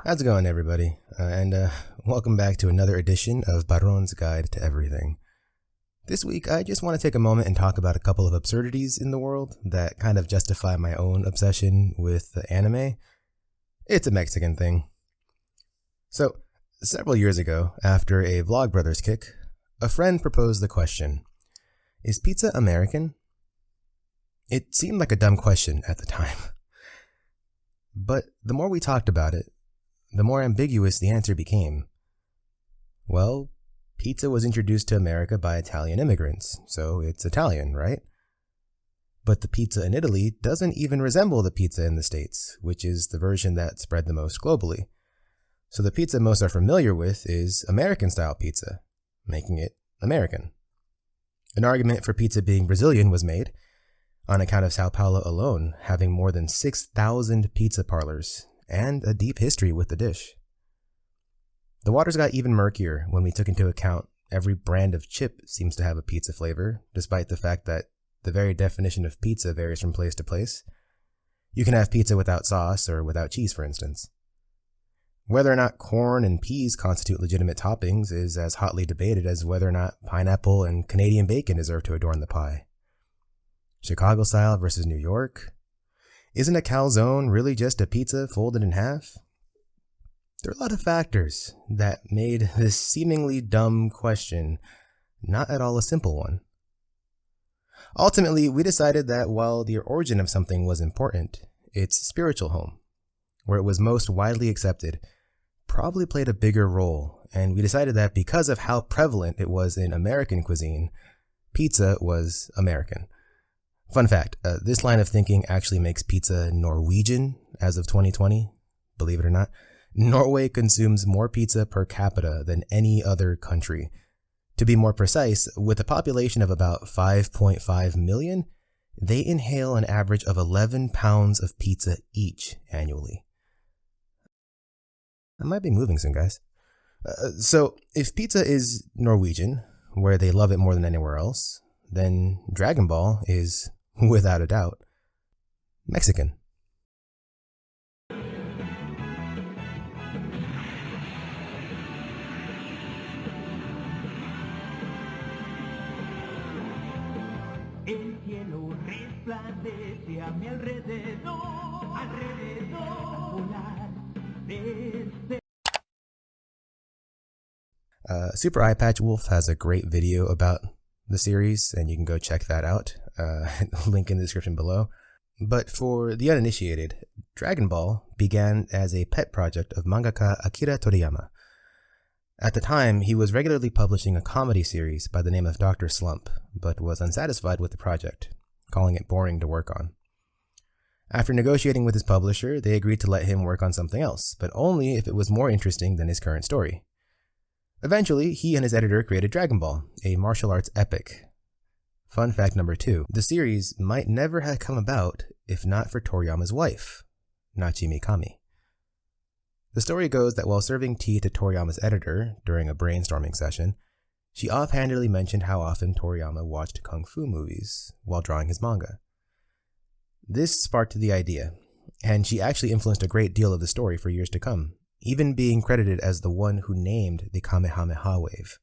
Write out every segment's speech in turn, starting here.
How's it going, everybody? Welcome back to another edition of Baron's Guide to Everything. This week, I just want to take a moment and talk about a couple of absurdities in the world that kind of justify my own obsession with the anime. It's a Mexican thing. So, several years ago, after a Vlogbrothers kick, a friend proposed the question, is pizza American? It seemed like a dumb question at the time. But the more we talked about it, the more ambiguous the answer became. Well, pizza was introduced to America by Italian immigrants, so it's Italian, right? But the pizza in Italy doesn't even resemble the pizza in the States, which is the version that spread the most globally. So the pizza most are familiar with is American-style pizza, making it American. An argument for pizza being Brazilian was made, on account of Sao Paulo alone having more than 6,000 pizza parlors and a deep history with the dish. The waters got even murkier when we took into account every brand of chip seems to have a pizza flavor, despite the fact that the very definition of pizza varies from place to place. You can have pizza without sauce or without cheese, for instance. Whether or not corn and peas constitute legitimate toppings is as hotly debated as whether or not pineapple and Canadian bacon deserve to adorn the pie. Chicago style versus New York? Isn't a calzone really just a pizza folded in half? There are a lot of factors that made this seemingly dumb question not at all a simple one. Ultimately, we decided that while the origin of something was important, its spiritual home, where it was most widely accepted, probably played a bigger role, and we decided that because of how prevalent it was in American cuisine, pizza was American. Fun fact, this line of thinking actually makes pizza Norwegian as of 2020, believe it or not. Norway consumes more pizza per capita than any other country. To be more precise, with a population of about 5.5 million, they inhale an average of 11 pounds of pizza each annually. I might be moving soon, guys. So, if pizza is Norwegian, where they love it more than anywhere else, then Dragonball is, without a doubt, Mexican. El cielo resplandece a mi alrededor volar desde... Super Eyepatch Wolf has a great video about the series, and you can go check that out. Link in the description below. But for the uninitiated, Dragon Ball began as a pet project of mangaka Akira Toriyama. At the time, he was regularly publishing a comedy series by the name of Dr. Slump, but was unsatisfied with the project, calling it boring to work on. After negotiating with his publisher, they agreed to let him work on something else, but only if it was more interesting than his current story. Eventually, he and his editor created Dragon Ball, a martial arts epic. Fun fact number 2, the series might never have come about if not for Toriyama's wife, Nachi Mikami. The story goes that while serving tea to Toriyama's editor during a brainstorming session, she offhandedly mentioned how often Toriyama watched kung fu movies while drawing his manga. This sparked the idea, and she actually influenced a great deal of the story for years to come, even being credited as the one who named the Kamehameha wave.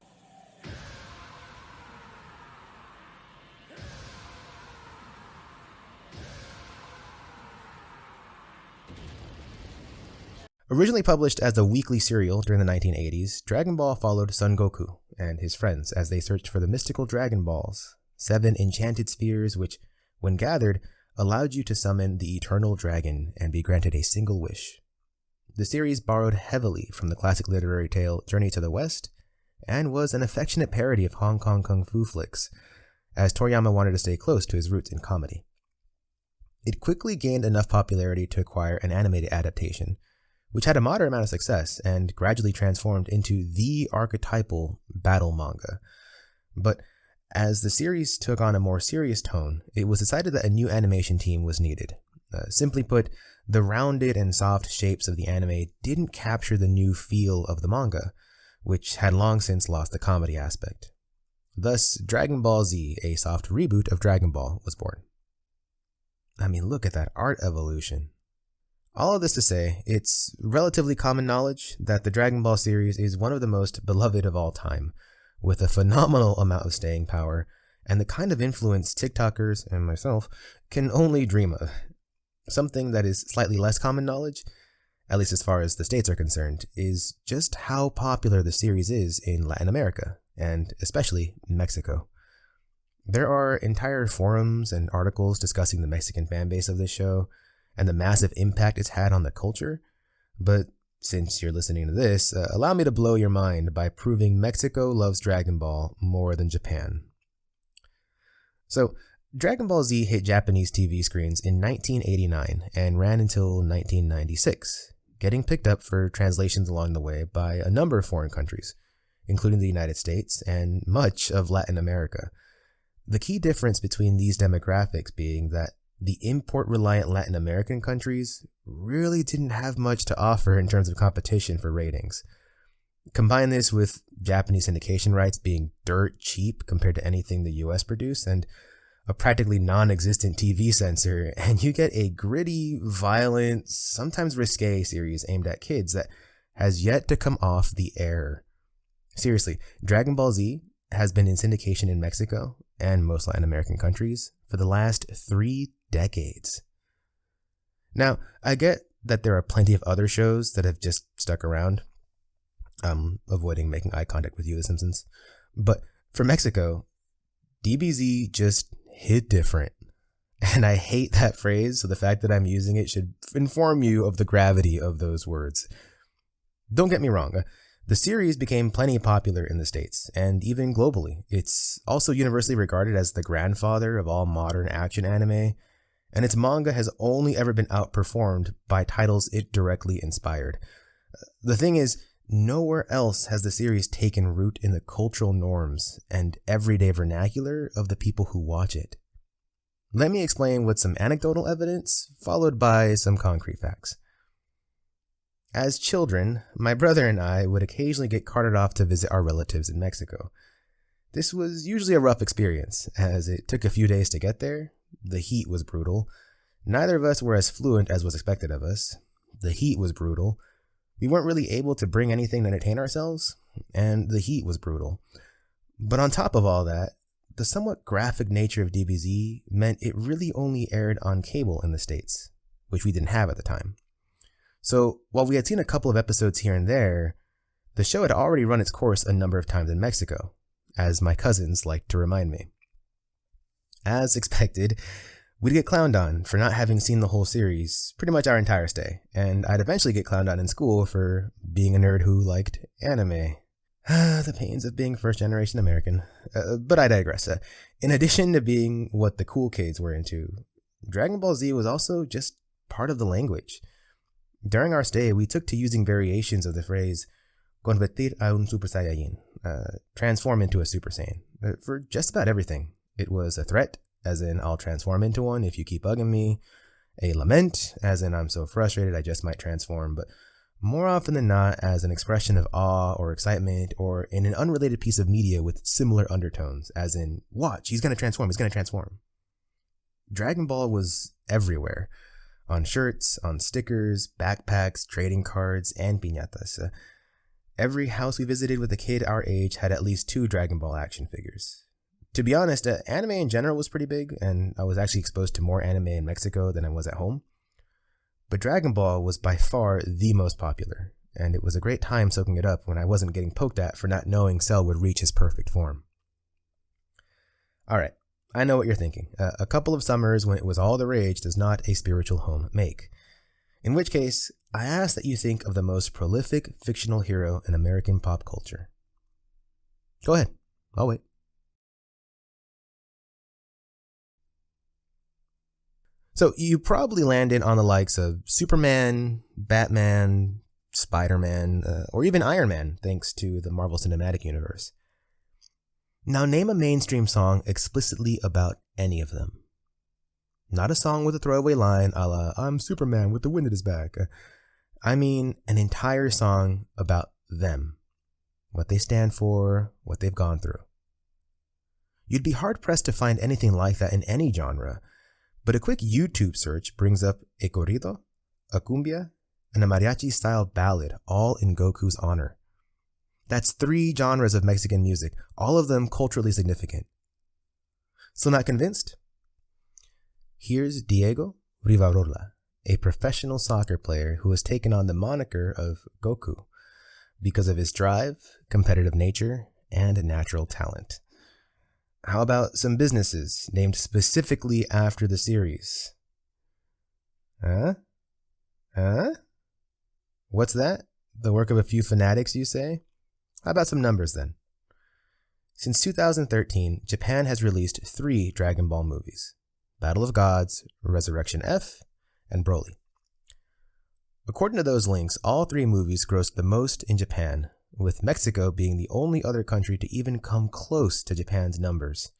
Originally published as a weekly serial during the 1980s, Dragon Ball followed Son Goku and his friends as they searched for the mystical Dragon Balls, 7 enchanted spheres which, when gathered, allowed you to summon the eternal dragon and be granted a single wish. The series borrowed heavily from the classic literary tale Journey to the West, and was an affectionate parody of Hong Kong kung fu flicks, as Toriyama wanted to stay close to his roots in comedy. It quickly gained enough popularity to acquire an animated adaptation, which had a moderate amount of success and gradually transformed into the archetypal battle manga. But as the series took on a more serious tone, it was decided that a new animation team was needed. Simply put, the rounded and soft shapes of the anime didn't capture the new feel of the manga, which had long since lost the comedy aspect. Thus, Dragon Ball Z, a soft reboot of Dragon Ball, was born. I mean, look at that art evolution. All of this to say, it's relatively common knowledge that the Dragon Ball series is one of the most beloved of all time, with a phenomenal amount of staying power, and the kind of influence TikTokers and myself can only dream of. Something that is slightly less common knowledge, at least as far as the States are concerned, is just how popular the series is in Latin America, and especially Mexico. There are entire forums and articles discussing the Mexican fanbase of this show, and the massive impact it's had on the culture, but since you're listening to this, allow me to blow your mind by proving Mexico loves Dragon Ball more than Japan. So, Dragon Ball Z hit Japanese TV screens in 1989 and ran until 1996, getting picked up for translations along the way by a number of foreign countries, including the United States and much of Latin America. The key difference between these demographics being that the import-reliant Latin American countries really didn't have much to offer in terms of competition for ratings. Combine this with Japanese syndication rights being dirt cheap compared to anything the US produced, and a practically non-existent TV censor, and you get a gritty, violent, sometimes risque series aimed at kids that has yet to come off the air. Seriously, Dragon Ball Z has been in syndication in Mexico and most Latin American countries for the last 3 decades. Now, I get that there are plenty of other shows that have just stuck around. Avoiding making eye contact with you, The Simpsons. But for Mexico, DBZ just hit different. And I hate that phrase, so the fact that I'm using it should inform you of the gravity of those words. Don't get me wrong, the series became plenty popular in the States, and even globally. It's also universally regarded as the grandfather of all modern action anime, and its manga has only ever been outperformed by titles it directly inspired. The thing is, nowhere else has the series taken root in the cultural norms and everyday vernacular of the people who watch it. Let me explain with some anecdotal evidence, followed by some concrete facts. As children, my brother and I would occasionally get carted off to visit our relatives in Mexico. This was usually a rough experience, as it took a few days to get there. The heat was brutal. Neither of us were as fluent as was expected of us. The heat was brutal. We weren't really able to bring anything to entertain ourselves, and the heat was brutal. But on top of all that, the somewhat graphic nature of DBZ meant it really only aired on cable in the States, which we didn't have at the time. So, while we had seen a couple of episodes here and there, the show had already run its course a number of times in Mexico, as my cousins liked to remind me. As expected, we'd get clowned on for not having seen the whole series pretty much our entire stay, and I'd eventually get clowned on in school for being a nerd who liked anime. The pains of being first-generation American. But I digress. In addition to being what the cool kids were into, Dragon Ball Z was also just part of the language. During our stay, we took to using variations of the phrase "convertir a un Super Saiyajin," transform into a Super Saiyan, for just about everything. It was a threat, as in I'll transform into one if you keep bugging me, a lament, as in I'm so frustrated I just might transform, but more often than not as an expression of awe or excitement, or in an unrelated piece of media with similar undertones, as in, watch, he's gonna transform. Dragon Ball was everywhere. On shirts, on stickers, backpacks, trading cards, and piñatas. Every house we visited with a kid our age had at least 2 Dragon Ball action figures. To be honest, anime in general was pretty big, and I was actually exposed to more anime in Mexico than I was at home. But Dragon Ball was by far the most popular, and it was a great time soaking it up when I wasn't getting poked at for not knowing Cell would reach his perfect form. Alright, I know what you're thinking. A couple of summers when it was all the rage does not a spiritual home make. In which case, I ask that you think of the most prolific fictional hero in American pop culture. Go ahead, I'll wait. So you probably landed on the likes of Superman, Batman, Spider-Man, or even Iron Man, thanks to the Marvel Cinematic Universe. Now name a mainstream song explicitly about any of them. Not a song with a throwaway line a la, I'm Superman with the wind at his back. I mean an entire song about them. What they stand for, what they've gone through. You'd be hard-pressed to find anything like that in any genre, but a quick YouTube search brings up a corrido, a cumbia, and a mariachi-style ballad, all in Goku's honor. That's 3 genres of Mexican music, all of them culturally significant. Still not convinced? Here's Diego Rivarola, a professional soccer player who has taken on the moniker of Goku because of his drive, competitive nature, and natural talent. How about some businesses named specifically after the series? Huh? What's that? The work of a few fanatics, you say? How about some numbers then? Since 2013, Japan has released 3 Dragon Ball movies: Battle of Gods, Resurrection F, and Broly. According to those links, all 3 movies grossed the most in Japan, with Mexico being the only other country to even come close to Japan's numbers.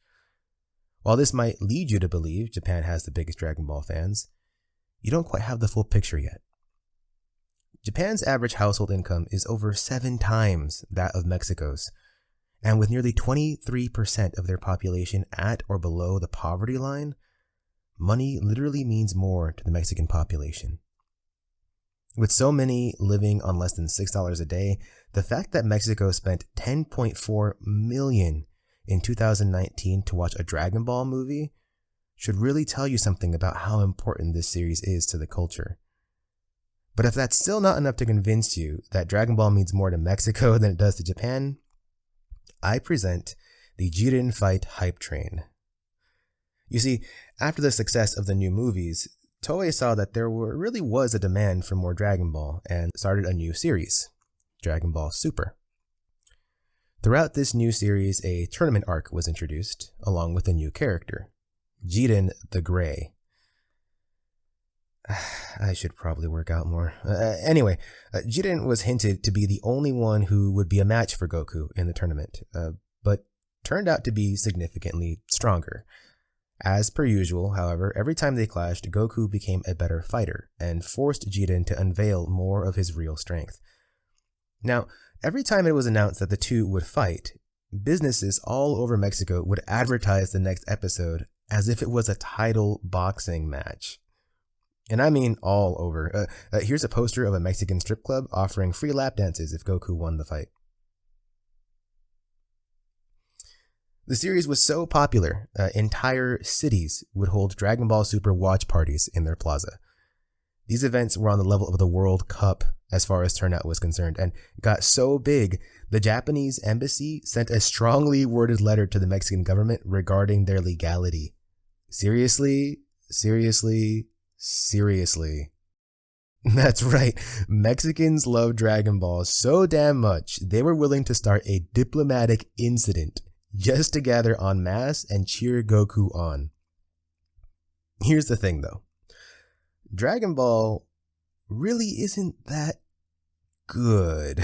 While this might lead you to believe Japan has the biggest Dragon Ball fans, you don't quite have the full picture yet. Japan's average household income is over 7 times that of Mexico's, and with nearly 23% of their population at or below the poverty line, money literally means more to the Mexican population. With so many living on less than $6 a day, the fact that Mexico spent $10.4 million in 2019 to watch a Dragon Ball movie should really tell you something about how important this series is to the culture. But if that's still not enough to convince you that Dragon Ball means more to Mexico than it does to Japan, I present the Jiren Fight Hype Train. You see, after the success of the new movies, Toei saw that there really was a demand for more Dragon Ball and started a new series, Dragon Ball Super. Throughout this new series, a tournament arc was introduced, along with a new character, Jiren the Grey. I should probably work out more. Anyway, Jiren was hinted to be the only one who would be a match for Goku in the tournament, but turned out to be significantly stronger. As per usual, however, every time they clashed, Goku became a better fighter and forced Jiren to unveil more of his real strength. Now, every time it was announced that the two would fight, businesses all over Mexico would advertise the next episode as if it was a title boxing match. And I mean all over. Here's a poster of a Mexican strip club offering free lap dances if Goku won the fight. The series was so popular, entire cities would hold Dragon Ball Super watch parties in their plaza. These events were on the level of the World Cup as far as turnout was concerned, and got so big, the Japanese embassy sent a strongly worded letter to the Mexican government regarding their legality. Seriously? That's right, Mexicans love Dragon Ball so damn much, they were willing to start a diplomatic incident just to gather en masse and cheer Goku on. Here's the thing though, Dragon Ball really isn't that good.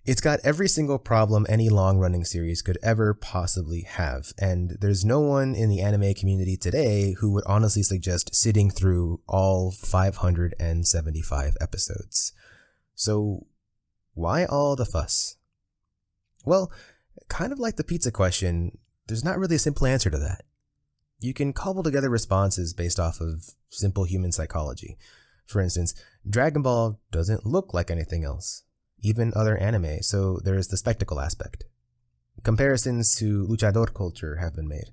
It's got every single problem any long-running series could ever possibly have, and there's no one in the anime community today who would honestly suggest sitting through all 575 episodes. So, why all the fuss? Well, kind of like the pizza question, there's not really a simple answer to that. You can cobble together responses based off of simple human psychology. For instance, Dragon Ball doesn't look like anything else, even other anime, so there's the spectacle aspect. Comparisons to luchador culture have been made.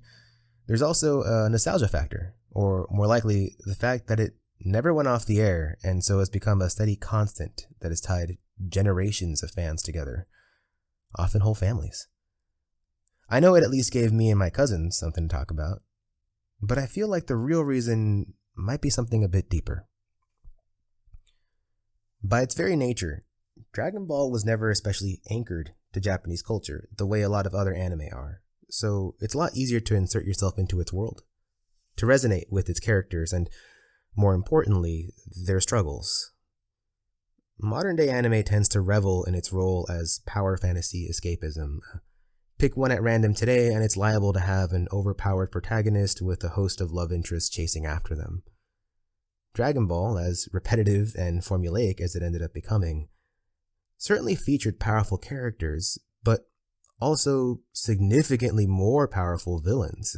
There's also a nostalgia factor, or more likely, the fact that it never went off the air, and so has become a steady constant that has tied generations of fans together, often whole families. I know it at least gave me and my cousins something to talk about, but I feel like the real reason might be something a bit deeper. By its very nature, Dragon Ball was never especially anchored to Japanese culture the way a lot of other anime are, so it's a lot easier to insert yourself into its world, to resonate with its characters, and more importantly, their struggles. Modern day anime tends to revel in its role as power fantasy escapism. Pick one at random today and it's liable to have an overpowered protagonist with a host of love interests chasing after them. Dragon Ball, as repetitive and formulaic as it ended up becoming, certainly featured powerful characters, but also significantly more powerful villains.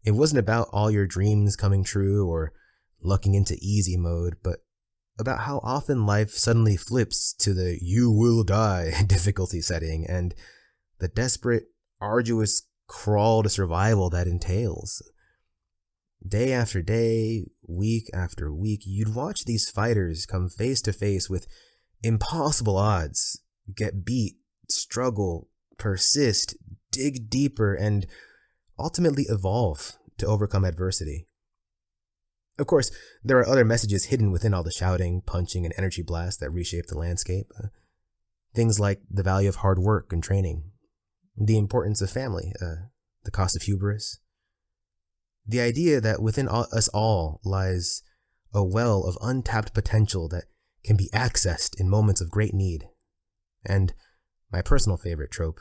It wasn't about all your dreams coming true or lucking into easy mode, but about how often life suddenly flips to the "you will die" difficulty setting and the desperate, arduous crawl to survival that entails. Day after day, week after week, you'd watch these fighters come face to face with impossible odds, get beat, struggle, persist, dig deeper, and ultimately evolve to overcome adversity. Of course, there are other messages hidden within all the shouting, punching, and energy blasts that reshape the landscape. Things like the value of hard work and training, the importance of family, the cost of hubris, the idea that within us all lies a well of untapped potential that can be accessed in moments of great need, and my personal favorite trope,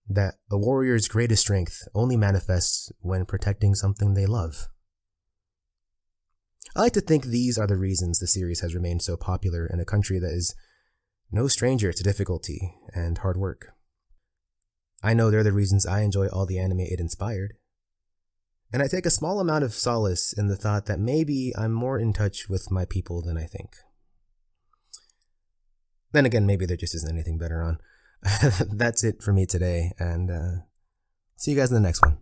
that a warrior's greatest strength only manifests when protecting something they love. I like to think these are the reasons the series has remained so popular in a country that is no stranger to difficulty and hard work. I know they're the reasons I enjoy all the anime it inspired. And I take a small amount of solace in the thought that maybe I'm more in touch with my people than I think. Then again, maybe there just isn't anything better on. That's it for me today, and see you guys in the next one.